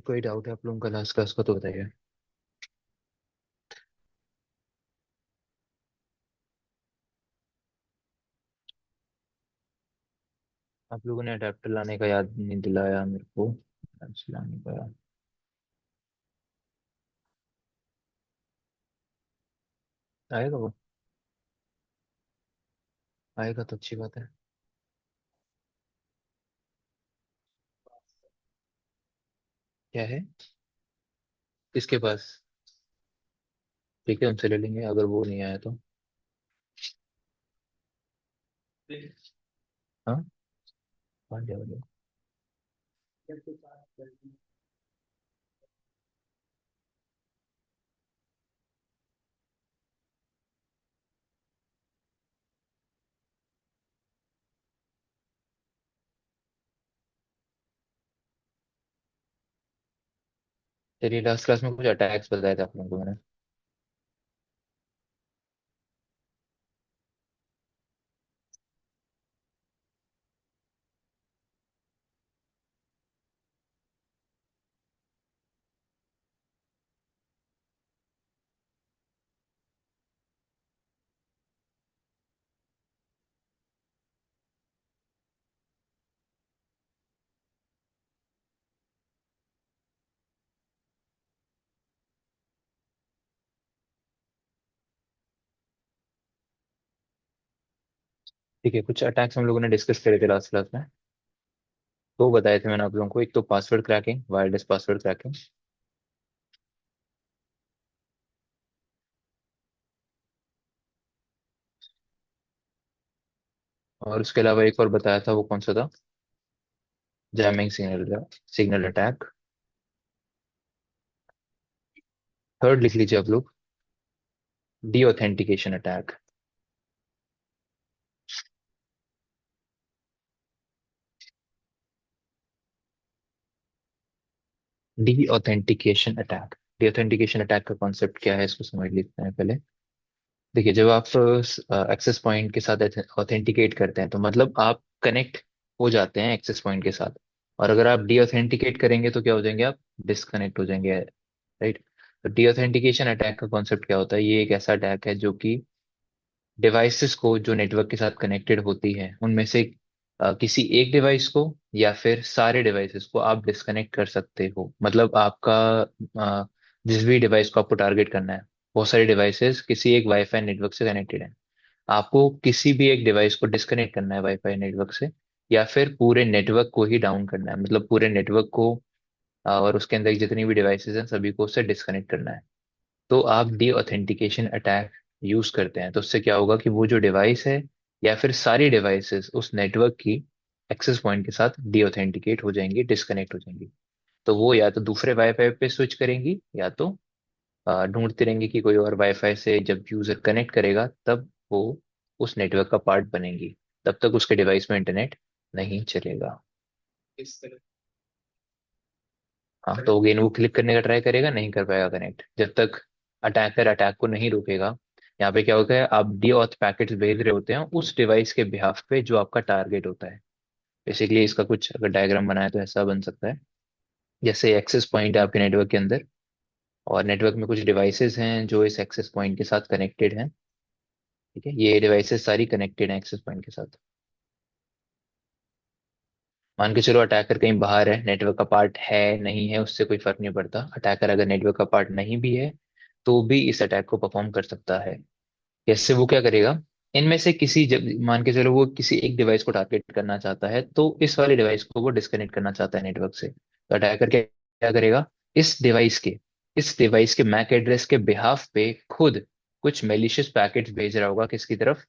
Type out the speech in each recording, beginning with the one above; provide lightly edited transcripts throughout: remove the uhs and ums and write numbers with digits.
कोई डाउट है आप लोगों का लास्ट क्लास का तो बताइए। आप लोगों ने अडेप्टर लाने का याद नहीं दिलाया मेरे को। आज लाने का याद आएगा वो। आएगा तो अच्छी बात है। क्या है? किसके पास? ठीक है, उनसे ले लेंगे अगर वो नहीं आया तो। हाँ, आ जाओ। चलिए, लास्ट क्लास में कुछ अटैक्स बताए थे आप लोगों को मैंने। ठीक है, कुछ अटैक्स हम लोगों ने डिस्कस करे थे लास्ट क्लास में। तो बताए थे मैंने आप लोगों को, एक तो password cracking, wireless password cracking. और उसके अलावा एक और बताया था, वो कौन सा था? Jamming signal, signal attack. Third लिख लीजिए आप लोग, D authentication attack. D authentication attack. D authentication attack का कॉन्सेप्ट क्या है, इसको समझ लेते हैं पहले। देखिए, जब आप एक्सेस पॉइंट के साथ ऑथेंटिकेट करते हैं तो मतलब आप कनेक्ट हो जाते हैं एक्सेस पॉइंट के साथ। और अगर आप डी ऑथेंटिकेट करेंगे तो क्या हो जाएंगे आप? डिस्कनेक्ट हो जाएंगे, राइट। तो डी ऑथेंटिकेशन अटैक का कॉन्सेप्ट क्या होता है? ये एक ऐसा अटैक है जो कि डिवाइसेस को जो नेटवर्क के साथ कनेक्टेड होती है उनमें से किसी एक डिवाइस को या फिर सारे डिवाइसेस को आप डिस्कनेक्ट कर सकते हो। मतलब आपका जिस भी डिवाइस को आपको टारगेट करना है, बहुत सारे डिवाइसेस किसी एक वाईफाई नेटवर्क से कनेक्टेड है। आपको किसी भी एक डिवाइस को डिस्कनेक्ट करना है वाईफाई नेटवर्क से, या फिर पूरे नेटवर्क को ही डाउन करना है, मतलब पूरे नेटवर्क को और उसके अंदर जितनी भी डिवाइसेस हैं सभी को उससे डिस्कनेक्ट करना है। तो आप डी ऑथेंटिकेशन अटैक यूज करते हैं तो उससे क्या होगा कि वो जो डिवाइस है या फिर सारी डिवाइसेस उस नेटवर्क की एक्सेस पॉइंट के साथ डी ऑथेंटिकेट हो जाएंगी, डिस्कनेक्ट हो जाएंगी। तो वो या तो दूसरे वाईफाई पे स्विच करेंगी, या तो ढूंढते रहेंगे कि कोई और वाईफाई से जब यूजर कनेक्ट करेगा तब वो उस नेटवर्क का पार्ट बनेंगी। तब तक उसके डिवाइस में इंटरनेट नहीं चलेगा। हाँ, तो अगेन वो क्लिक करने का ट्राई करेगा, नहीं कर पाएगा कनेक्ट जब तक अटैकर अटैक को नहीं रोकेगा। यहाँ पे क्या होता है, आप डी ऑथ पैकेट्स भेज रहे होते हैं उस डिवाइस के बिहाफ पे जो आपका टारगेट होता है। बेसिकली इसका कुछ अगर डायग्राम बनाए तो ऐसा बन सकता है। जैसे एक्सेस पॉइंट है आपके नेटवर्क के अंदर, और नेटवर्क में कुछ डिवाइसेस हैं जो इस एक्सेस पॉइंट के साथ कनेक्टेड हैं। ठीक है, ये डिवाइसेस सारी कनेक्टेड हैं एक्सेस पॉइंट के साथ। मान के चलो अटैकर कहीं बाहर है, नेटवर्क का पार्ट है नहीं है उससे कोई फर्क नहीं पड़ता। अटैकर अगर नेटवर्क का पार्ट नहीं भी है तो भी इस अटैक को परफॉर्म कर सकता है। इससे वो क्या करेगा, इनमें से किसी जब मान के चलो वो किसी एक डिवाइस को टारगेट करना चाहता है तो इस वाले डिवाइस को वो डिस्कनेक्ट करना चाहता है नेटवर्क से, तो अटैकर क्या क्या करेगा, इस डिवाइस के इस डिवाइस के मैक एड्रेस के बिहाफ पे खुद कुछ मेलिशियस पैकेट्स भेज रहा होगा, किसकी तरफ?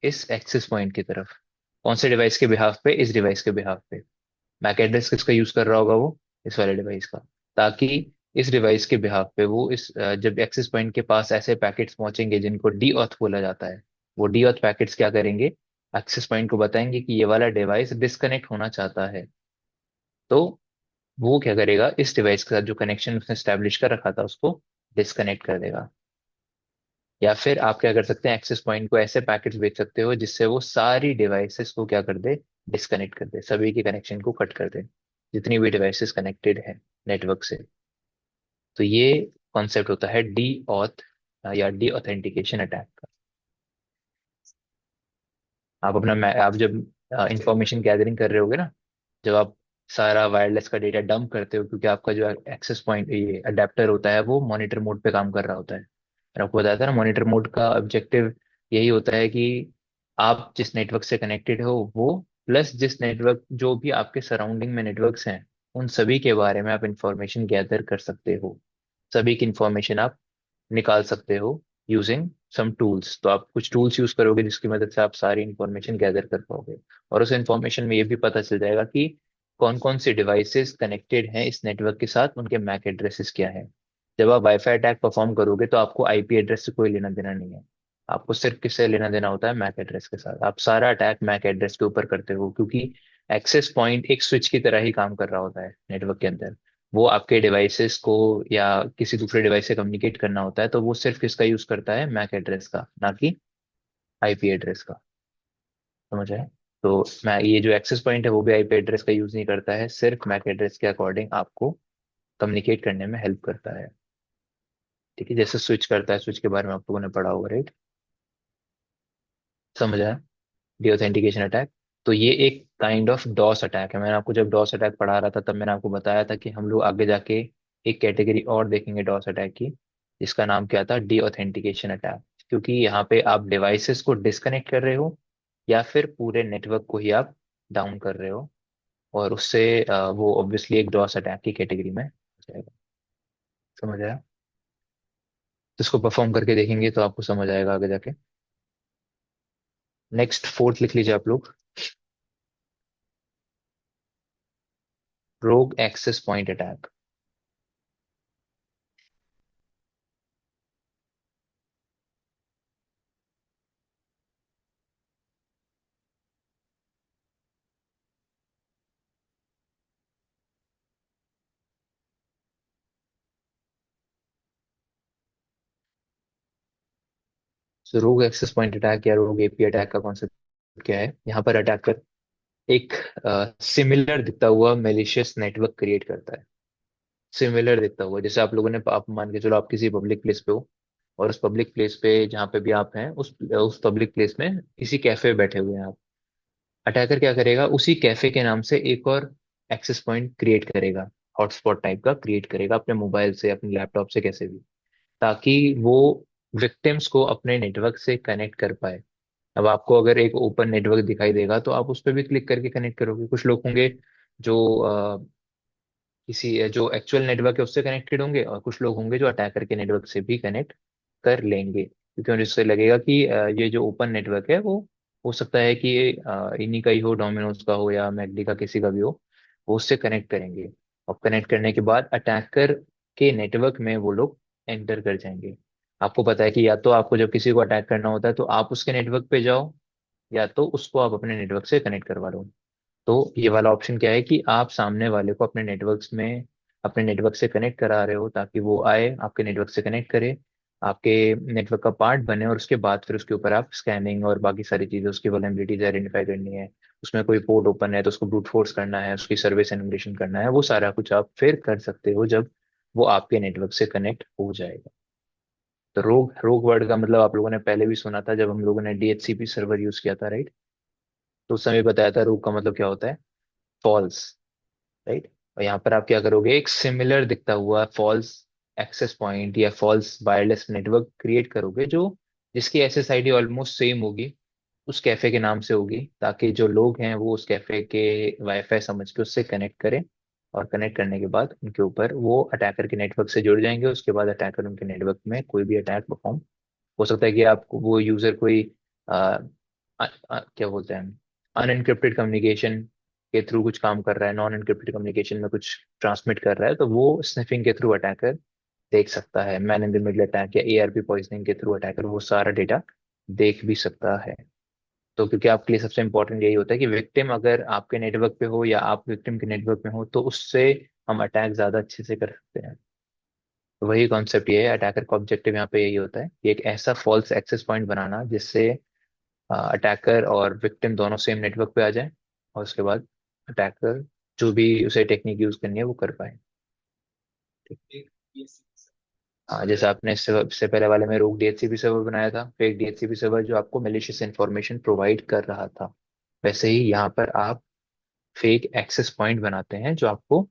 इस एक्सेस पॉइंट की तरफ। कौन से डिवाइस के बिहाफ पे? इस डिवाइस के बिहाफ पे। मैक एड्रेस किसका यूज कर रहा होगा वो? इस वाले डिवाइस का। ताकि इस डिवाइस के बिहाफ पे वो जब एक्सेस पॉइंट के पास ऐसे पैकेट्स पहुंचेंगे जिनको डी ऑथ बोला जाता है, वो डी ऑथ पैकेट्स क्या करेंगे, एक्सेस पॉइंट को बताएंगे कि ये वाला डिवाइस डिस्कनेक्ट होना चाहता है। तो वो क्या करेगा, इस डिवाइस के साथ जो कनेक्शन उसने स्टैब्लिश कर रखा था उसको डिस्कनेक्ट कर देगा। या फिर आप क्या कर सकते हैं, एक्सेस पॉइंट को ऐसे पैकेट्स भेज सकते हो जिससे वो सारी डिवाइसेस को क्या कर दे, डिस्कनेक्ट कर दे, सभी के कनेक्शन को कट कर दे, जितनी भी डिवाइसेस कनेक्टेड है। नेटवर्क से। तो ये कॉन्सेप्ट होता है डी ऑथ या डी ऑथेंटिकेशन अटैक। आप जब इंफॉर्मेशन गैदरिंग कर रहे होगे ना, जब आप सारा वायरलेस का डेटा डंप करते हो, क्योंकि आपका जो एक्सेस पॉइंट ये अडेप्टर होता है वो मॉनिटर मोड पे काम कर रहा होता है। और आपको बताया था ना, मॉनिटर मोड का ऑब्जेक्टिव यही होता है कि आप जिस नेटवर्क से कनेक्टेड हो वो प्लस जिस नेटवर्क जो भी आपके सराउंडिंग में नेटवर्क्स हैं उन सभी के बारे में आप इंफॉर्मेशन गैदर कर सकते हो। सभी की इंफॉर्मेशन आप निकाल सकते हो यूजिंग सम टूल्स। तो आप कुछ टूल्स यूज करोगे जिसकी मदद से आप सारी इंफॉर्मेशन गैदर कर पाओगे। और उस इंफॉर्मेशन में ये भी पता चल जाएगा कि कौन कौन से डिवाइसेस कनेक्टेड हैं इस नेटवर्क के साथ, उनके मैक एड्रेसेस क्या है। जब आप वाईफाई अटैक परफॉर्म करोगे तो आपको आईपी एड्रेस से कोई लेना देना नहीं है। आपको सिर्फ किससे लेना देना होता है, मैक एड्रेस के साथ। आप सारा अटैक मैक एड्रेस के ऊपर करते हो, क्योंकि एक्सेस पॉइंट एक स्विच की तरह ही काम कर रहा होता है नेटवर्क के अंदर। वो आपके डिवाइसेस को या किसी दूसरे डिवाइस से कम्युनिकेट करना होता है तो वो सिर्फ किसका यूज करता है, मैक एड्रेस का, ना कि आईपी एड्रेस का। समझ आए? तो मैं ये जो एक्सेस पॉइंट है वो भी आईपी एड्रेस का यूज नहीं करता है, सिर्फ मैक एड्रेस के अकॉर्डिंग आपको कम्युनिकेट करने में हेल्प करता है। ठीक है, जैसे स्विच करता है, स्विच के बारे में आप लोगों ने पढ़ा होगा, राइट? समझ आया? D authentication attack. तो ये एक काइंड ऑफ डॉस अटैक है। मैंने आपको जब डॉस अटैक पढ़ा रहा था तब मैंने आपको बताया था कि हम लोग आगे जाके एक कैटेगरी और देखेंगे डॉस अटैक की, जिसका नाम क्या था, डी ऑथेंटिकेशन अटैक। क्योंकि यहाँ पे आप डिवाइसेस को डिस्कनेक्ट कर रहे हो या फिर पूरे नेटवर्क को ही आप डाउन कर रहे हो, और उससे वो ऑब्वियसली एक डॉस अटैक की कैटेगरी में आ जाएगा। समझ आया? तो इसको परफॉर्म करके देखेंगे तो आपको समझ आएगा आगे जाके। नेक्स्ट फोर्थ लिख लीजिए आप लोग, रोग एक्सेस पॉइंट अटैक। तो रोग एक्सेस पॉइंट अटैक या रोग एपी अटैक का कॉन्सेप्ट क्या है? यहाँ पर अटैकर एक सिमिलर दिखता हुआ मेलिशियस नेटवर्क क्रिएट करता है। सिमिलर दिखता हुआ, जैसे आप लोगों ने, आप मान के चलो आप किसी पब्लिक प्लेस पे हो, और उस पब्लिक प्लेस पे जहाँ पे भी आप हैं उस पब्लिक प्लेस में किसी कैफे में बैठे हुए हैं आप। अटैकर क्या करेगा, उसी कैफे के नाम से एक और एक्सेस पॉइंट क्रिएट करेगा, हॉटस्पॉट टाइप का क्रिएट करेगा अपने मोबाइल से, अपने लैपटॉप से, कैसे भी, ताकि वो विक्टिम्स को अपने नेटवर्क से कनेक्ट कर पाए। अब आपको अगर एक ओपन नेटवर्क दिखाई देगा तो आप उस पर भी क्लिक करके कनेक्ट करोगे। कुछ लोग होंगे जो किसी जो एक्चुअल नेटवर्क है उससे कनेक्टेड होंगे, और कुछ लोग होंगे जो अटैकर के नेटवर्क से भी कनेक्ट कर लेंगे, क्योंकि उन्हें इससे लगेगा कि ये जो ओपन नेटवर्क है वो हो सकता है कि ये इन्हीं का ही हो, डोमिनोज का हो या मैकडी का, किसी का भी हो। वो उससे कनेक्ट करेंगे, और कनेक्ट करने के बाद अटैकर के नेटवर्क में वो लोग एंटर कर जाएंगे। आपको पता है कि या तो आपको जब किसी को अटैक करना होता है तो आप उसके नेटवर्क पे जाओ, या तो उसको आप अपने नेटवर्क से कनेक्ट करवा लो। तो ये वाला ऑप्शन क्या है कि आप सामने वाले को अपने नेटवर्क्स में, अपने नेटवर्क से कनेक्ट करा रहे हो ताकि वो आए आपके नेटवर्क से कनेक्ट करे, आपके नेटवर्क का पार्ट बने, और उसके बाद फिर उसके ऊपर आप स्कैनिंग और बाकी सारी चीजें, उसकी वल्नरेबिलिटीज आइडेंटिफाई करनी है। उसमें कोई पोर्ट ओपन है तो उसको ब्रूट फोर्स करना है, उसकी सर्विस एनुमरेशन करना है, वो सारा कुछ आप फिर कर सकते हो जब वो आपके नेटवर्क से कनेक्ट हो जाएगा। तो रोग रोग वर्ड का मतलब आप लोगों ने पहले भी सुना था जब हम लोगों ने डीएचसीपी सर्वर यूज किया था, राइट? तो उस समय बताया था रोग का मतलब क्या होता है, फॉल्स, राइट? और यहाँ पर आप क्या करोगे, एक सिमिलर दिखता हुआ फॉल्स एक्सेस पॉइंट या फॉल्स वायरलेस नेटवर्क क्रिएट करोगे, जो जिसकी एसएसआईडी ऑलमोस्ट सेम होगी, उस कैफे के नाम से होगी, ताकि जो लोग हैं वो उस कैफे के वाईफाई समझ के उससे कनेक्ट करें। और कनेक्ट करने के बाद उनके ऊपर वो अटैकर के नेटवर्क से जुड़ जाएंगे। उसके बाद अटैकर उनके नेटवर्क में कोई भी अटैक परफॉर्म, हो सकता है कि आपको वो यूजर कोई क्या बोलते हैं, अनएनक्रिप्टेड कम्युनिकेशन के थ्रू कुछ काम कर रहा है, नॉन एनक्रिप्टेड कम्युनिकेशन में कुछ ट्रांसमिट कर रहा है, तो वो स्निफिंग के थ्रू अटैकर देख सकता है। Man in the middle attack या एआरपी पॉइजनिंग के थ्रू अटैकर वो सारा डेटा देख भी सकता है। तो क्योंकि आपके लिए सबसे इंपॉर्टेंट यही होता है कि विक्टिम अगर आपके नेटवर्क पे हो या आप विक्टिम के नेटवर्क में हो तो उससे हम अटैक ज्यादा अच्छे से कर सकते हैं। तो वही कॉन्सेप्ट ये है, अटैकर का ऑब्जेक्टिव यहाँ पे यही होता है कि एक ऐसा फॉल्स एक्सेस पॉइंट बनाना जिससे अटैकर और विक्टिम दोनों सेम नेटवर्क पे आ जाए, और उसके बाद अटैकर जो भी उसे टेक्निक यूज करनी है वो कर पाए। हाँ, जैसे आपने इससे पहले वाले में रोग डीएचसीपी सर्वर बनाया था, फेक डीएचसीपी सर्वर जो आपको मेलिशियस इंफॉर्मेशन प्रोवाइड कर रहा था, वैसे ही यहाँ पर आप फेक एक्सेस पॉइंट बनाते हैं जो आपको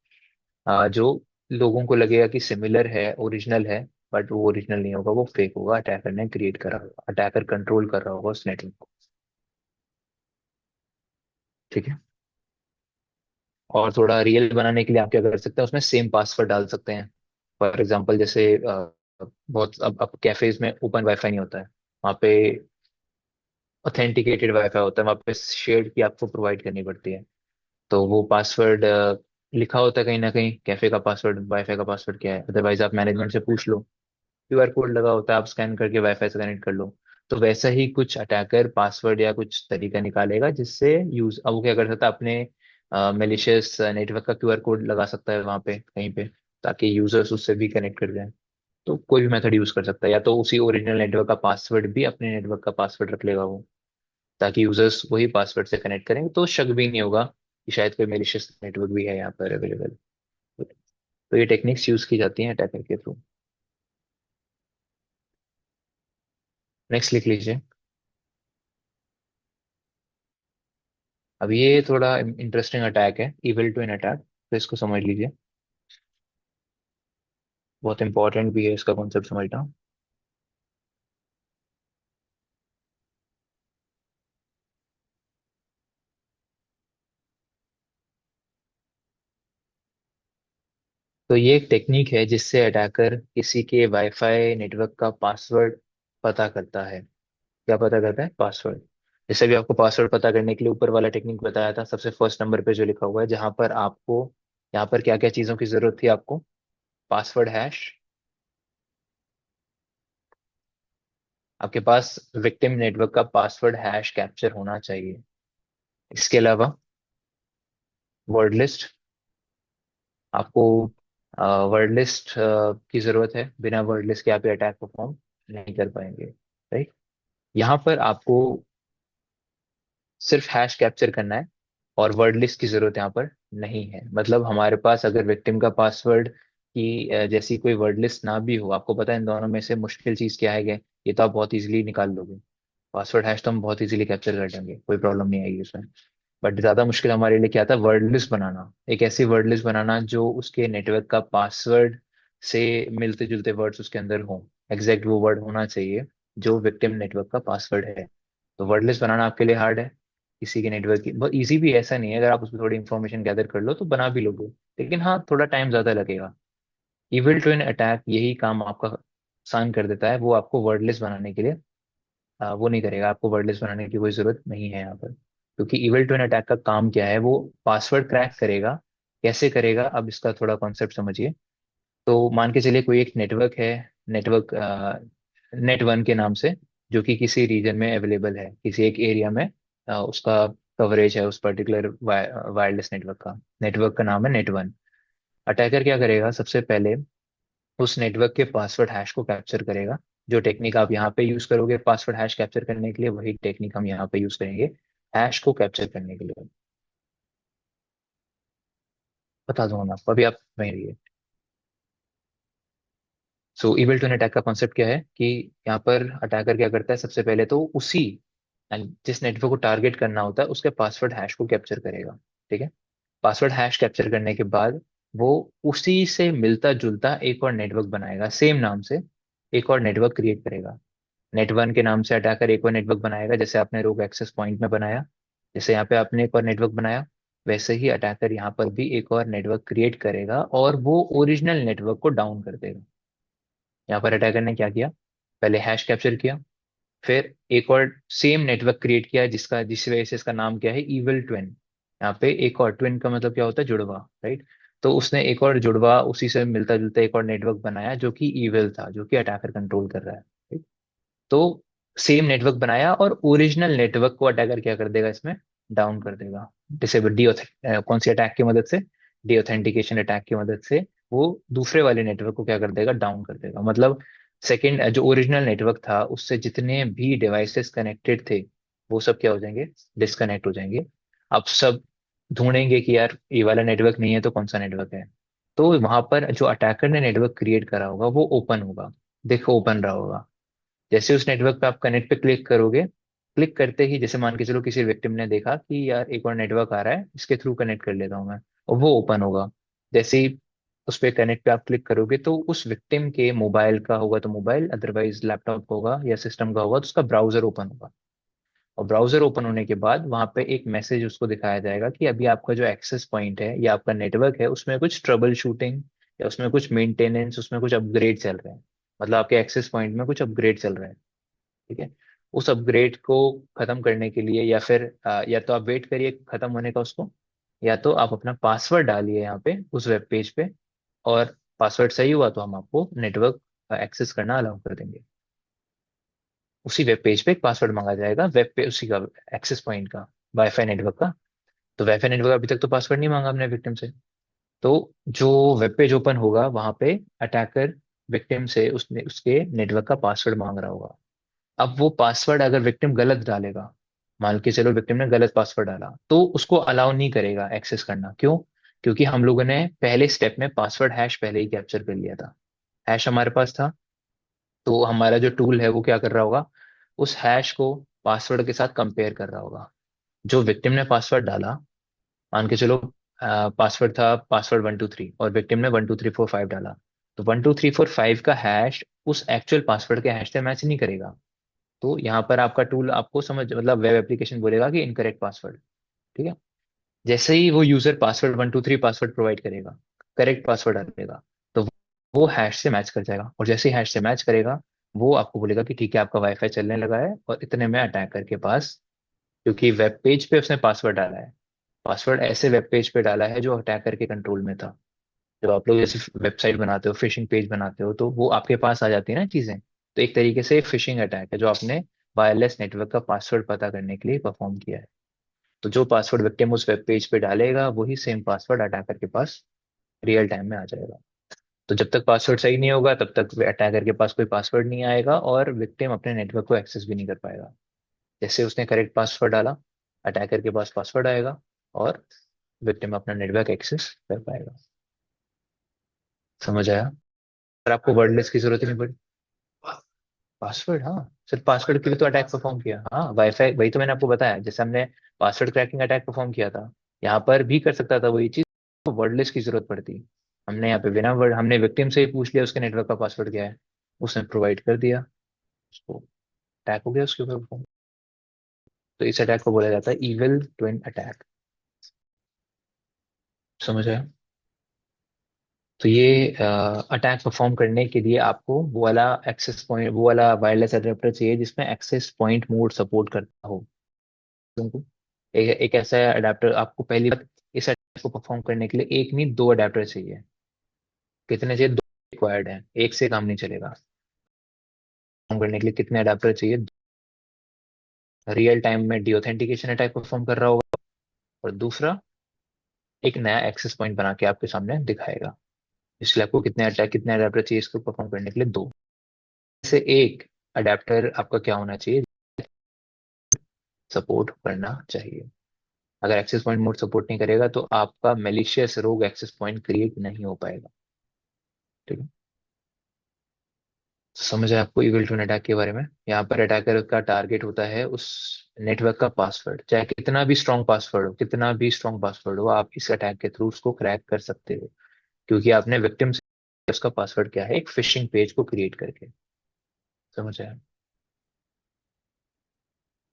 जो लोगों को लगेगा कि सिमिलर है, ओरिजिनल है, बट वो ओरिजिनल नहीं होगा, वो फेक होगा, अटैकर ने क्रिएट करा होगा, अटैकर कंट्रोल कर रहा होगा उस नेटवर्क को। ठीक है। और थोड़ा रियल बनाने के लिए आप क्या कर सकते हैं, उसमें सेम पासवर्ड डाल सकते हैं। फॉर एग्जांपल जैसे बहुत अब कैफेज में ओपन वाईफाई नहीं होता है, वहाँ पे ऑथेंटिकेटेड वाईफाई होता है, वहाँ पे शेयर्ड की आपको प्रोवाइड करनी पड़ती है। तो वो पासवर्ड लिखा होता है कहीं ना कहीं, कैफे का पासवर्ड, वाईफाई का पासवर्ड क्या है, अदरवाइज आप मैनेजमेंट से पूछ लो। क्यूआर कोड लगा होता है, आप स्कैन करके वाईफाई से कनेक्ट कर लो। तो वैसा ही कुछ अटैकर पासवर्ड या कुछ तरीका निकालेगा जिससे यूज, अब वो क्या कर सकता है, अपने मेलिशियस नेटवर्क का क्यूआर कोड लगा सकता है वहां पे कहीं पे, ताकि यूजर्स उससे भी कनेक्ट कर जाए। तो कोई भी मेथड यूज कर सकता है, या तो उसी ओरिजिनल नेटवर्क का पासवर्ड भी अपने नेटवर्क का पासवर्ड रख लेगा वो, ताकि यूजर्स वही पासवर्ड से कनेक्ट करेंगे तो शक भी नहीं होगा कि शायद कोई मेलिशियस नेटवर्क भी है यहाँ पर अवेलेबल। तो ये टेक्निक्स यूज की जाती हैं अटैकर के थ्रू। नेक्स्ट लिख लीजिए। अब ये थोड़ा इंटरेस्टिंग अटैक है, इविल ट्विन अटैक, तो इसको समझ लीजिए। बहुत इंपॉर्टेंट भी है इसका कॉन्सेप्ट समझना। तो ये एक टेक्निक है जिससे अटैकर किसी के वाईफाई नेटवर्क का पासवर्ड पता करता है। क्या पता करता है? पासवर्ड। जैसे भी आपको पासवर्ड पता करने के लिए ऊपर वाला टेक्निक बताया था, सबसे फर्स्ट नंबर पे जो लिखा हुआ है, जहां पर आपको, यहाँ पर क्या क्या चीजों की जरूरत थी आपको? पासवर्ड हैश, आपके पास विक्टिम नेटवर्क का पासवर्ड हैश कैप्चर होना चाहिए। इसके अलावा वर्ड लिस्ट, आपको वर्ड लिस्ट की जरूरत है, बिना वर्ड लिस्ट के आप अटैक परफॉर्म नहीं कर पाएंगे। राइट। यहाँ पर आपको सिर्फ हैश कैप्चर करना है, और वर्ड लिस्ट की जरूरत यहाँ पर नहीं है। मतलब हमारे पास अगर विक्टिम का पासवर्ड की जैसी कोई वर्ड लिस्ट ना भी हो, आपको पता है इन दोनों में से मुश्किल चीज क्या है, ये तो आप बहुत इजीली निकाल लोगे। पासवर्ड हैश तो हम बहुत इजीली कैप्चर कर लेंगे, कोई प्रॉब्लम नहीं आएगी उसमें। बट ज्यादा मुश्किल हमारे लिए क्या था, वर्ड लिस्ट बनाना, एक ऐसी वर्ड लिस्ट बनाना जो उसके नेटवर्क का पासवर्ड से मिलते जुलते वर्ड्स उसके अंदर हो, एग्जैक्ट वो वर्ड होना चाहिए जो विक्टिम नेटवर्क का पासवर्ड है। तो वर्ड लिस्ट बनाना आपके लिए हार्ड है, किसी के नेटवर्क की बहुत इजी भी ऐसा नहीं है, अगर आप उसमें थोड़ी इंफॉर्मेशन गैदर कर लो तो बना भी लोगे। लेकिन हाँ, थोड़ा टाइम ज्यादा लगेगा। इविल ट्विन अटैक यही काम आपका आसान कर देता है, वो आपको वर्ड लिस्ट बनाने के लिए वो नहीं करेगा, आपको वर्ड लिस्ट बनाने की कोई जरूरत नहीं है यहाँ पर। क्योंकि इविल ट्विन अटैक का काम क्या है, वो पासवर्ड क्रैक करेगा। कैसे करेगा, अब इसका थोड़ा कॉन्सेप्ट समझिए। तो मान के चलिए कोई एक नेटवर्क है, नेटवर्क नेट वन के नाम से, जो कि किसी रीजन में अवेलेबल है, किसी एक एरिया में उसका कवरेज है उस पर्टिकुलर वायरलेस नेटवर्क का। नेटवर्क का नाम है नेट वन। अटैकर क्या करेगा, सबसे पहले उस नेटवर्क के पासवर्ड हैश को कैप्चर करेगा। जो टेक्निक आप यहाँ पे यूज करोगे पासवर्ड हैश कैप्चर करने के लिए, वही टेक्निक हम यहाँ पे यूज करेंगे हैश को कैप्चर करने के लिए। बता दूंगा मैं आपको, अभी आप वहीं रहिए। सो इविल टू अटैक का कॉन्सेप्ट क्या है कि यहाँ पर अटैकर क्या करता है, सबसे पहले तो उसी जिस नेटवर्क को टारगेट करना होता है उसके पासवर्ड हैश को कैप्चर करेगा। ठीक है। पासवर्ड हैश कैप्चर करने के बाद वो उसी से मिलता जुलता एक और नेटवर्क बनाएगा सेम नाम से, एक और नेटवर्क क्रिएट करेगा। नेट वन के नाम से अटैकर एक और नेटवर्क बनाएगा, जैसे आपने रोग एक्सेस पॉइंट में बनाया, जैसे यहाँ पे आपने एक और नेटवर्क बनाया, वैसे ही अटैकर यहाँ पर भी एक और नेटवर्क क्रिएट करेगा और वो ओरिजिनल नेटवर्क को डाउन कर देगा। यहाँ पर अटैकर ने क्या किया, पहले हैश कैप्चर किया, फिर एक और सेम नेटवर्क क्रिएट किया जिसका, जिस वजह से इसका नाम क्या है, इविल ट्विन। यहाँ पे एक और, ट्विन का मतलब क्या होता है, जुड़वा, राइट। तो उसने एक और जुड़वा उसी से मिलता जुलता एक और नेटवर्क बनाया जो कि इविल था, जो कि अटैकर कंट्रोल कर रहा है। तो सेम नेटवर्क बनाया और ओरिजिनल नेटवर्क को अटैकर क्या कर देगा इसमें, डाउन कर देगा। डिसेबल डी कौन सी अटैक की मदद से, डी ऑथेंटिकेशन अटैक की मदद से वो दूसरे वाले नेटवर्क को क्या कर देगा, डाउन कर देगा। मतलब सेकंड जो ओरिजिनल नेटवर्क था उससे जितने भी डिवाइसेस कनेक्टेड थे वो सब क्या हो जाएंगे, डिस्कनेक्ट हो जाएंगे। अब सब ढूंढेंगे कि यार ये वाला नेटवर्क नहीं है तो कौन सा नेटवर्क है। तो वहां पर जो अटैकर ने नेटवर्क क्रिएट करा होगा वो ओपन होगा, देखो ओपन रहा होगा। जैसे उस नेटवर्क पे आप कनेक्ट पे क्लिक करोगे, क्लिक करते ही जैसे मान के चलो किसी विक्टिम ने देखा कि यार एक और नेटवर्क आ रहा है, इसके थ्रू कनेक्ट कर लेता हूँ मैं, और वो ओपन होगा। जैसे ही उस पे कनेक्ट पे आप क्लिक करोगे तो उस विक्टिम के मोबाइल का होगा तो मोबाइल, अदरवाइज लैपटॉप होगा या सिस्टम का होगा तो उसका ब्राउजर ओपन होगा। और ब्राउजर ओपन होने के बाद वहां पे एक मैसेज उसको दिखाया जाएगा कि अभी आपका जो एक्सेस पॉइंट है या आपका नेटवर्क है उसमें कुछ ट्रबल शूटिंग या उसमें कुछ मेंटेनेंस, उसमें कुछ अपग्रेड चल रहे हैं। मतलब आपके एक्सेस पॉइंट में कुछ अपग्रेड चल रहे हैं। ठीक है। उस अपग्रेड को खत्म करने के लिए या फिर या तो आप वेट करिए खत्म होने का उसको, या तो आप अपना पासवर्ड डालिए यहाँ पे उस वेब पेज पे, और पासवर्ड सही हुआ तो हम आपको नेटवर्क एक्सेस करना अलाउ कर देंगे। उसी वेब पेज पे एक पासवर्ड मांगा जाएगा, वेब पे उसी का, एक्सेस पॉइंट का, वाईफाई नेटवर्क का। तो वाईफाई नेटवर्क अभी तक तो पासवर्ड नहीं मांगा हमने विक्टिम से। तो जो वेब पेज ओपन होगा वहां पे अटैकर विक्टिम से उसने उसके नेटवर्क का पासवर्ड मांग रहा होगा। अब वो पासवर्ड अगर विक्टिम गलत डालेगा, मान के चलो विक्टिम ने गलत पासवर्ड डाला, तो उसको अलाउ नहीं करेगा एक्सेस करना। क्यों? क्योंकि हम लोगों ने पहले स्टेप में पासवर्ड हैश पहले ही कैप्चर कर लिया था, हैश हमारे पास था। तो हमारा जो टूल है वो क्या कर रहा होगा, उस हैश को पासवर्ड के साथ कंपेयर कर रहा होगा। जो विक्टिम ने पासवर्ड डाला, मान के चलो पासवर्ड था पासवर्ड 123 और विक्टिम ने 12345 डाला, तो 12345 का हैश उस एक्चुअल पासवर्ड के हैश से मैच नहीं करेगा। तो यहाँ पर आपका टूल आपको समझ मतलब वेब एप्लीकेशन बोलेगा कि इनकरेक्ट पासवर्ड। ठीक है। जैसे ही वो यूजर पासवर्ड 123 पासवर्ड प्रोवाइड करेगा, करेक्ट पासवर्ड डालेगा, तो वो हैश से मैच कर जाएगा, और जैसे ही हैश से मैच करेगा वो आपको बोलेगा कि ठीक है आपका वाईफाई चलने लगा है। और इतने में अटैकर के पास, क्योंकि वेब पेज पे उसने पासवर्ड डाला है, पासवर्ड ऐसे वेब पेज पे डाला है जो अटैकर के कंट्रोल में था। जब आप लोग जैसे वेबसाइट बनाते हो, फिशिंग पेज बनाते हो, तो वो आपके पास आ जाती है ना चीजें। तो एक तरीके से फिशिंग अटैक है जो आपने वायरलेस नेटवर्क का पासवर्ड पता करने के लिए परफॉर्म किया है। तो जो पासवर्ड विक्टिम उस वेब पेज पे डालेगा वही सेम पासवर्ड अटैकर के पास रियल टाइम में आ जाएगा। तो जब तक पासवर्ड सही नहीं होगा तब तक अटैकर के पास कोई पासवर्ड नहीं आएगा और विक्टिम अपने नेटवर्क को एक्सेस भी नहीं कर पाएगा। जैसे उसने करेक्ट पासवर्ड डाला, अटैकर के पास पासवर्ड आएगा और विक्टिम अपना नेटवर्क एक्सेस कर पाएगा। समझ आया? और आपको वर्डलेस की जरूरत ही नहीं पड़ी। पासवर्ड, हाँ, सिर्फ पासवर्ड के लिए तो अटैक परफॉर्म किया। हाँ, वाईफाई, वही तो मैंने आपको बताया, जैसे हमने पासवर्ड क्रैकिंग अटैक परफॉर्म किया था, यहाँ पर भी कर सकता था वही चीज। तो वर्डलेस की जरूरत पड़ती। हमने यहाँ पे बिना वर्ड, हमने विक्टिम से ही पूछ लिया उसके नेटवर्क का पासवर्ड क्या है, उसने प्रोवाइड कर दिया, उसको अटैक हो गया उसके ऊपर perform। तो इस अटैक को बोला जाता है इविल ट्विन अटैक। समझ आया? तो ये अटैक परफॉर्म करने के लिए आपको वो वाला एक्सेस पॉइंट, वो वाला वायरलेस एडेप्टर चाहिए जिसमें एक्सेस पॉइंट मोड सपोर्ट करता हो तुमको। एक ऐसा अडेप्टर आपको पहली बार इस अटैक को परफॉर्म करने के लिए एक नहीं दो अडेप्टर चाहिए। कितने चाहिए? दो रिक्वायर्ड है, एक से काम नहीं चलेगा। परफॉर्म करने के लिए कितने अडेप्टर चाहिए? रियल टाइम में डीऑथेंटिकेशन अटैक परफॉर्म कर रहा होगा, और दूसरा एक नया एक्सेस पॉइंट बना के आपके सामने दिखाएगा। इसलिए आपको कितने अटैक, कितने अडेप्टर चाहिए इसको परफॉर्म करने के लिए? दो। से एक अडेप्टर आपका क्या होना चाहिए? सपोर्ट करना चाहिए। अगर एक्सेस पॉइंट मोड सपोर्ट नहीं करेगा तो आपका मेलिशियस रोग एक्सेस पॉइंट क्रिएट नहीं हो पाएगा। ठीक है। तो समझ है आपको इविल टून अटैक के बारे में? यहाँ पर अटैकर का टारगेट होता है उस नेटवर्क का पासवर्ड, चाहे कितना भी स्ट्रॉन्ग पासवर्ड हो, कितना भी स्ट्रॉन्ग पासवर्ड हो, आप इस अटैक के थ्रू उसको क्रैक कर सकते हो, क्योंकि आपने विक्टिम से उसका पासवर्ड क्या है, एक फिशिंग पेज को क्रिएट करके। समझ आया?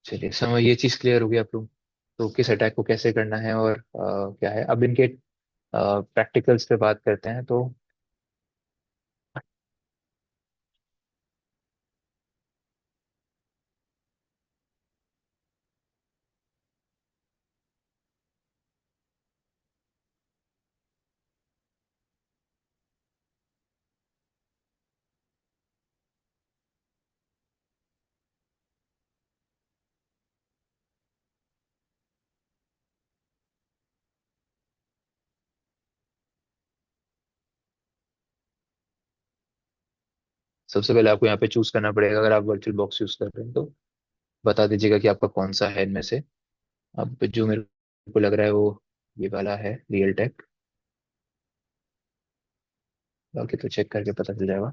चलिए, समझ, ये चीज क्लियर होगी आप लोग। तो किस अटैक को कैसे करना है और क्या है, अब इनके प्रैक्टिकल्स पे बात करते हैं। तो सबसे पहले आपको यहाँ पे चूज करना पड़ेगा, अगर आप वर्चुअल बॉक्स यूज कर रहे हैं तो बता दीजिएगा कि आपका कौन सा है इनमें से। अब जो मेरे को लग रहा है वो ये वाला है, रियल टेक। ओके, तो चेक करके पता चल जाएगा।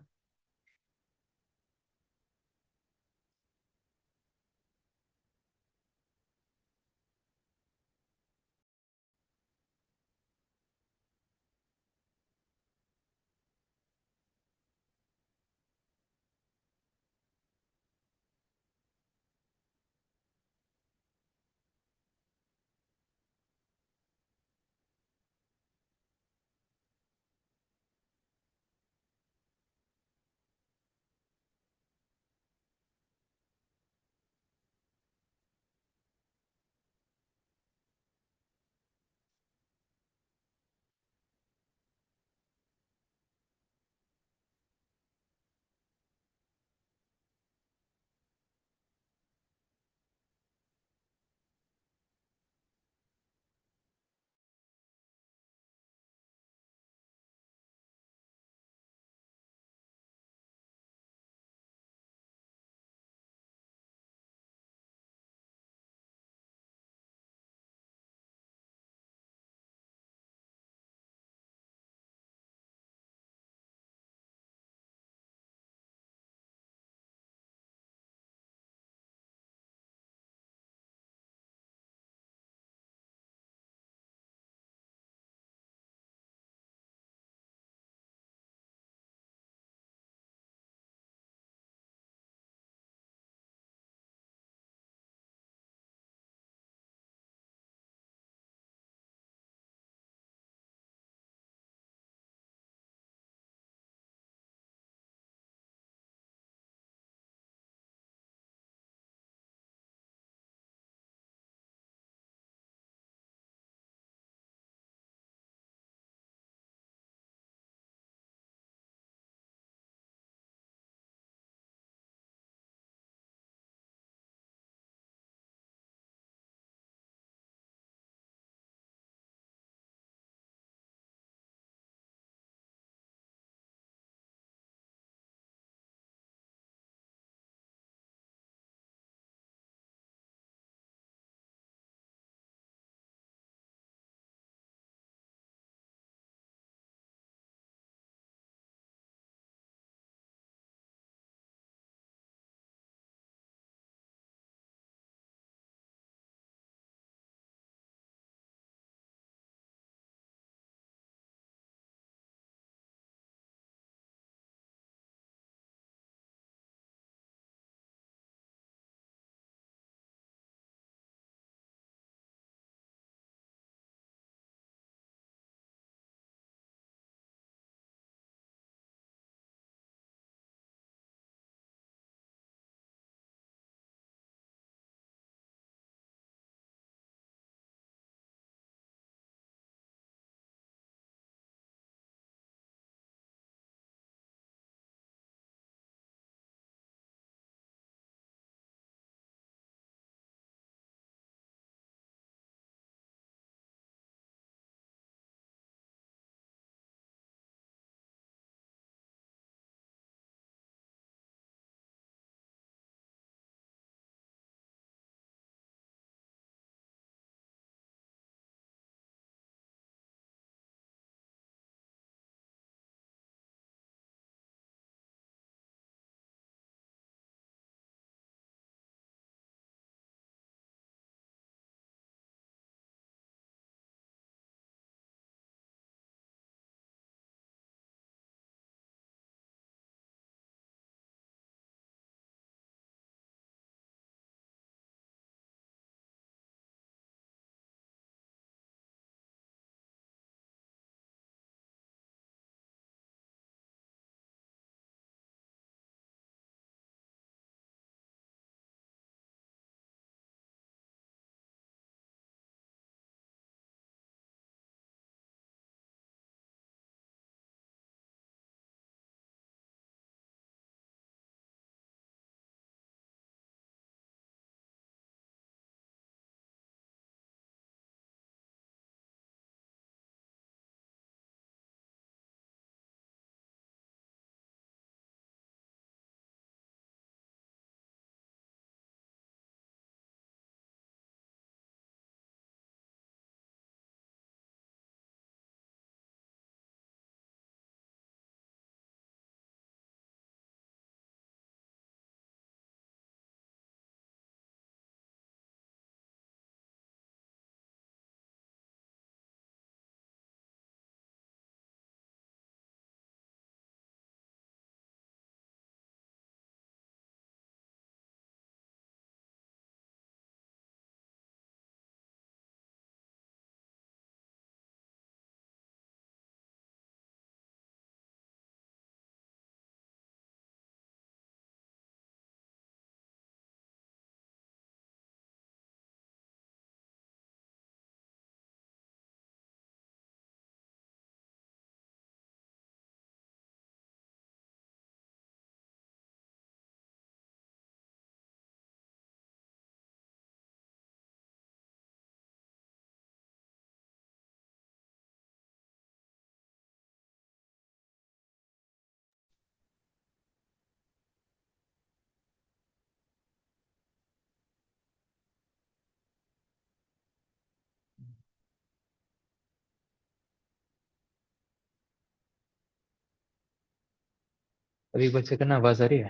अभी बच्चे करना, आवाज आ रही है?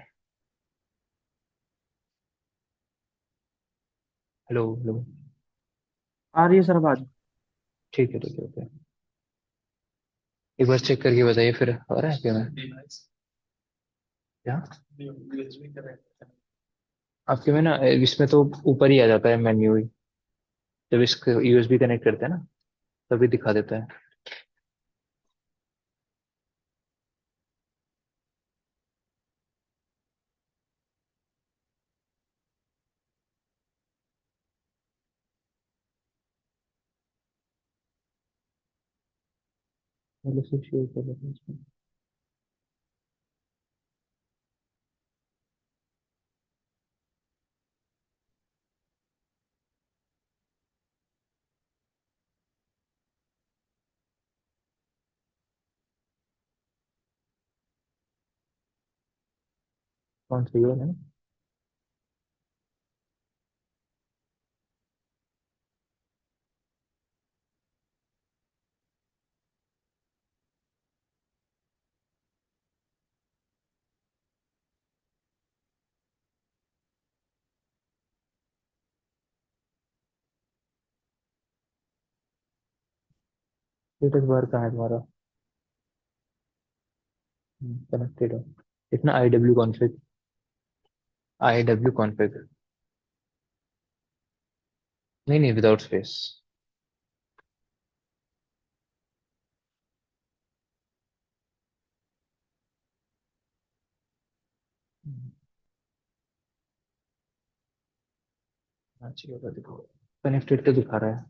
Hello hello. आ रही है सर आवाज। ठीक है ठीक है ओके। एक बार चेक करके बताइए फिर, आ रहा है क्या? मैं क्या, आपके में ना इसमें तो ऊपर ही आ जाता है मेन्यू ही। जब इसको यूएसबी कनेक्ट करते हैं ना, तभी दिखा देता है। पहले से शेयर कर लेते हैं इसमें। कौन सा ये है? स्टेटस बार कहाँ है तुम्हारा? कनेक्टेड है। इतना I W config. I W config. नहीं नहीं, विदाउट स्पेस। हाँ चाहिए होगा, देखो कनेक्टेड तो दिखा रहा है।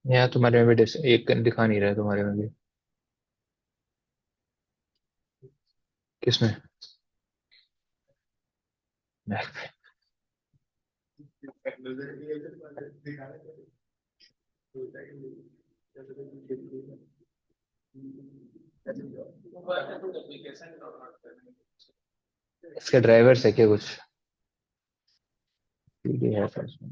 यहाँ तुम्हारे में भी एक दिखा नहीं रहा है तुम्हारे में भी। किसमें? Mac में। इसका ड्राइवर है क्या कुछ? सीडी है था इसमें।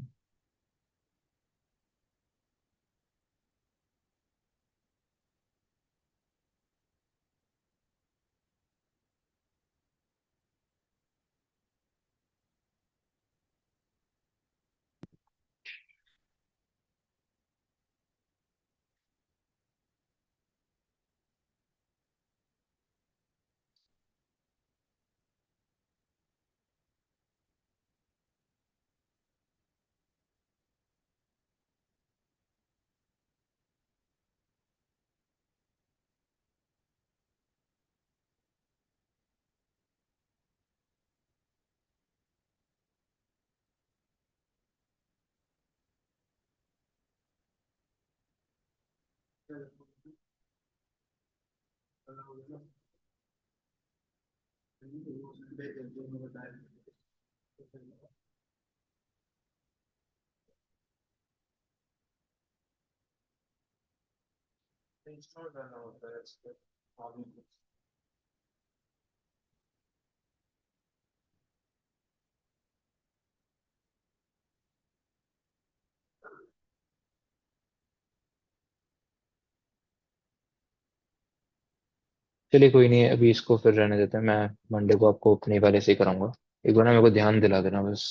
चलिए कोई नहीं, अभी इसको फिर रहने देते हैं। मैं मंडे को आपको अपने वाले से ही कराऊंगा। एक बार ना मेरे को ध्यान दिला देना बस।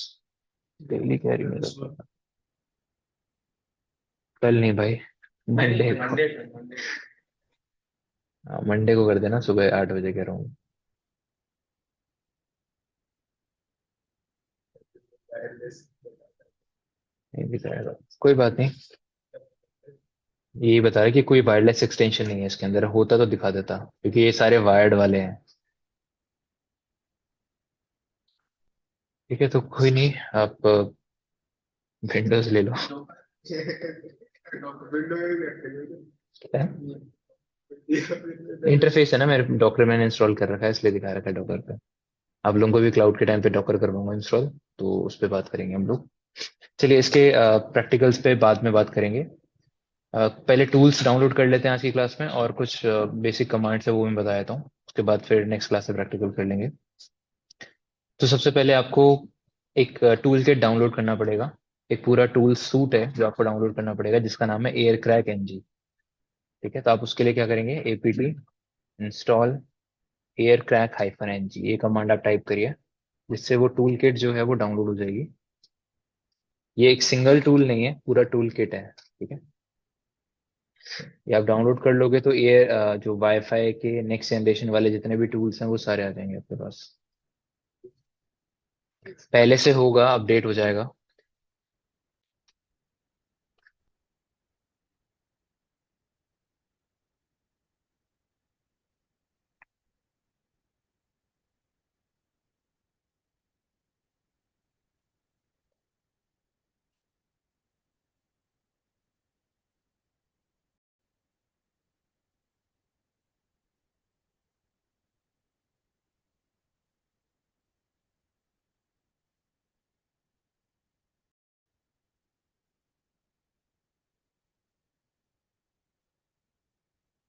डेली कैरी में कल नहीं भाई, मंडे को। हाँ, मंडे को कर देना, सुबह 8 बजे कह रहा हूँ। नहीं दिखाएगा, कोई बात नहीं। यही बता रहा है कि कोई वायरलेस एक्सटेंशन नहीं है इसके अंदर, होता तो दिखा देता, क्योंकि ये सारे वायर्ड वाले हैं। ठीक है, तो कोई नहीं। आप विंडोज ले लो। इंटरफेस है ना, मेरे डॉकर मैंने इंस्टॉल कर रखा है, इसलिए दिखा रखा है डॉकर पे। आप लोगों को भी क्लाउड के टाइम पे डॉकर करवाऊंगा इंस्टॉल, तो उस पर बात करेंगे हम लोग। चलिए, इसके प्रैक्टिकल्स पे बाद में बात करेंगे। पहले टूल्स डाउनलोड कर लेते हैं आज की क्लास में, और कुछ बेसिक कमांड्स है वो मैं बता देता हूँ। उसके बाद फिर नेक्स्ट क्लास से प्रैक्टिकल कर लेंगे। तो सबसे पहले आपको एक टूल किट डाउनलोड करना पड़ेगा। एक पूरा टूल सूट है जो आपको डाउनलोड करना पड़ेगा, जिसका नाम है एयर क्रैक एनजी। ठीक है, तो आप उसके लिए क्या करेंगे, APT install aircrack hyphen NG, ये कमांड आप टाइप करिए, जिससे वो टूल किट जो है वो डाउनलोड हो जाएगी। ये एक सिंगल टूल नहीं है, पूरा टूल किट है। ठीक है, ये आप डाउनलोड कर लोगे तो ये जो वाईफाई के नेक्स्ट जनरेशन वाले जितने भी टूल्स हैं वो सारे आ जाएंगे आपके पास। पहले से होगा, अपडेट हो जाएगा।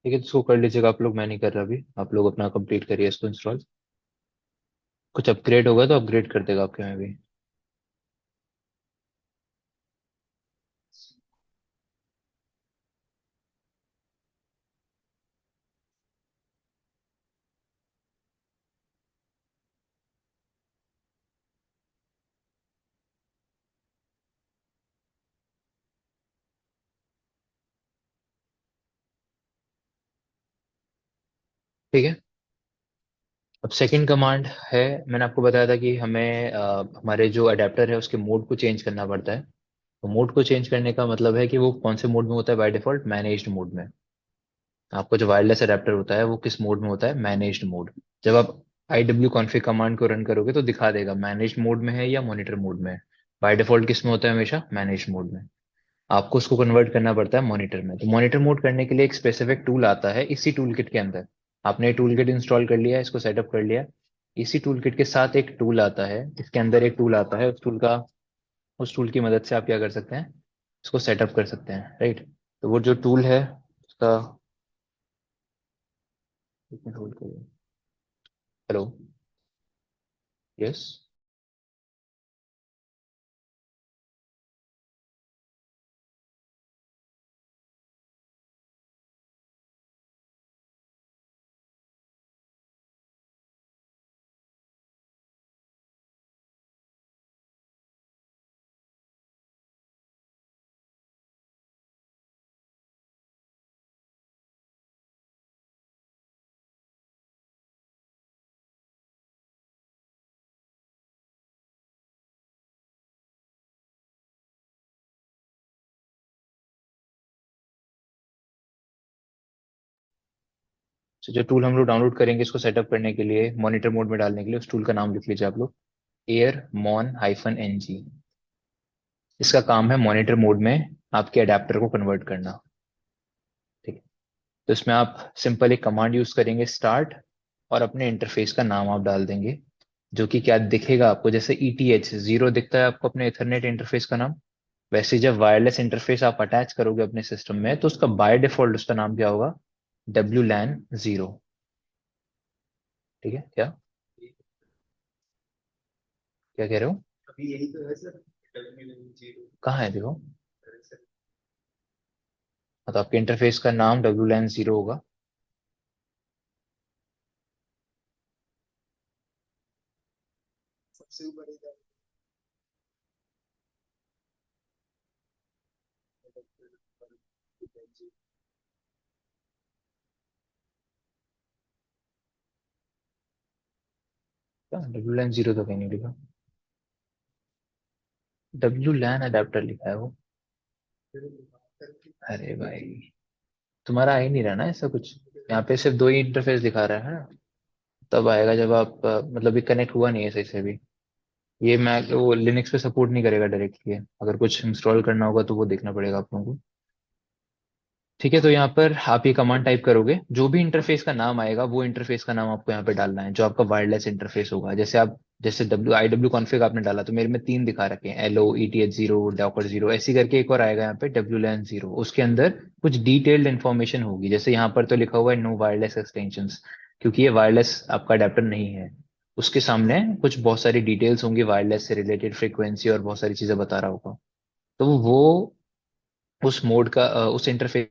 ठीक है, तो इसको कर लीजिएगा आप लोग, मैं नहीं कर रहा अभी, आप लोग अपना कंप्लीट करिए इसको इंस्टॉल। कुछ अपग्रेड होगा तो अपग्रेड कर देगा आपके में भी। ठीक है, अब सेकंड कमांड है। मैंने आपको बताया था कि हमें हमारे जो अडेप्टर है उसके मोड को चेंज करना पड़ता है। तो मोड को चेंज करने का मतलब है कि वो कौन से मोड में होता है, बाय डिफॉल्ट मैनेज्ड मोड में। आपका जो वायरलेस अडेप्टर होता है वो किस मोड में होता है, मैनेज्ड मोड। जब आप IW कॉन्फ़िग कमांड को रन करोगे तो दिखा देगा मैनेज्ड मोड में है या मॉनिटर मोड में है। बाय डिफॉल्ट किस में होता है, हमेशा मैनेज्ड मोड में। आपको उसको कन्वर्ट करना पड़ता है मॉनिटर में। तो मॉनिटर मोड करने के लिए एक स्पेसिफिक टूल आता है इसी टूल किट के अंदर। आपने टूल किट इंस्टॉल कर लिया, इसको सेटअप कर लिया। इसी टूल किट के साथ एक टूल आता है, इसके अंदर एक टूल आता है, उस टूल की मदद से आप क्या कर सकते हैं, इसको सेटअप कर सकते हैं, राइट। तो वो जो टूल है उसका, एक मिनट होल्ड करिए। हेलो। यस। तो जो टूल हम लोग डाउनलोड करेंगे इसको सेटअप करने के लिए, मॉनिटर मोड में डालने के लिए, उस टूल का नाम लिख लीजिए आप लोग, एयर मॉन हाइफन एनजी। इसका काम है मॉनिटर मोड में आपके अडेप्टर को कन्वर्ट करना। ठीक है, तो इसमें आप सिंपल एक कमांड यूज करेंगे, स्टार्ट, और अपने इंटरफेस का नाम आप डाल देंगे, जो कि क्या दिखेगा आपको, जैसे ETH 0 दिखता है आपको अपने इथरनेट इंटरफेस का नाम। वैसे ही जब वायरलेस इंटरफेस आप अटैच करोगे अपने सिस्टम में तो उसका बाय डिफॉल्ट उसका नाम क्या होगा, WLAN 0। ठीक है, क्या क्या कह रहे हो, अभी यही तो है सर, कहाँ है देखो। हाँ, तो आपके इंटरफेस का नाम WLAN 0 होगा। डब्ल्यू लैन जीरो तो कहीं नहीं लिखा। डब्ल्यू लैन अडेप्टर लिखा है वो। अरे भाई, तुम्हारा आ ही नहीं रहा ना ऐसा कुछ। यहाँ पे सिर्फ दो ही इंटरफेस दिखा रहा है ना। तब आएगा जब आप मतलब ये कनेक्ट हुआ नहीं है सही से भी। ये मैक वो लिनक्स पे सपोर्ट नहीं करेगा डायरेक्टली। अगर कुछ इंस्टॉल करना होगा तो वो देखना पड़ेगा आप लोगों को। ठीक है, तो यहाँ पर आप ये कमांड टाइप करोगे, जो भी इंटरफेस का नाम आएगा वो इंटरफेस का नाम आपको यहाँ पे डालना है, जो आपका वायरलेस इंटरफेस होगा। जैसे आप, जैसे डब्ल्यू कॉन्फ़िग आपने डाला तो मेरे में तीन दिखा रखे हैं, L O E T H zero, docker zero, ऐसी करके एक और आएगा यहाँ पे डब्ल्यू लैन जीरो। उसके अंदर कुछ डिटेल्ड इन्फॉर्मेशन होगी, जैसे यहाँ पर तो लिखा हुआ है नो वायरलेस एक्सटेंशंस, क्योंकि ये वायरलेस आपका अडेप्टर नहीं है। उसके सामने कुछ बहुत सारी डिटेल्स होंगी वायरलेस से रिलेटेड, फ्रीक्वेंसी और बहुत सारी चीजें बता रहा होगा। तो वो उस मोड का उस इंटरफेस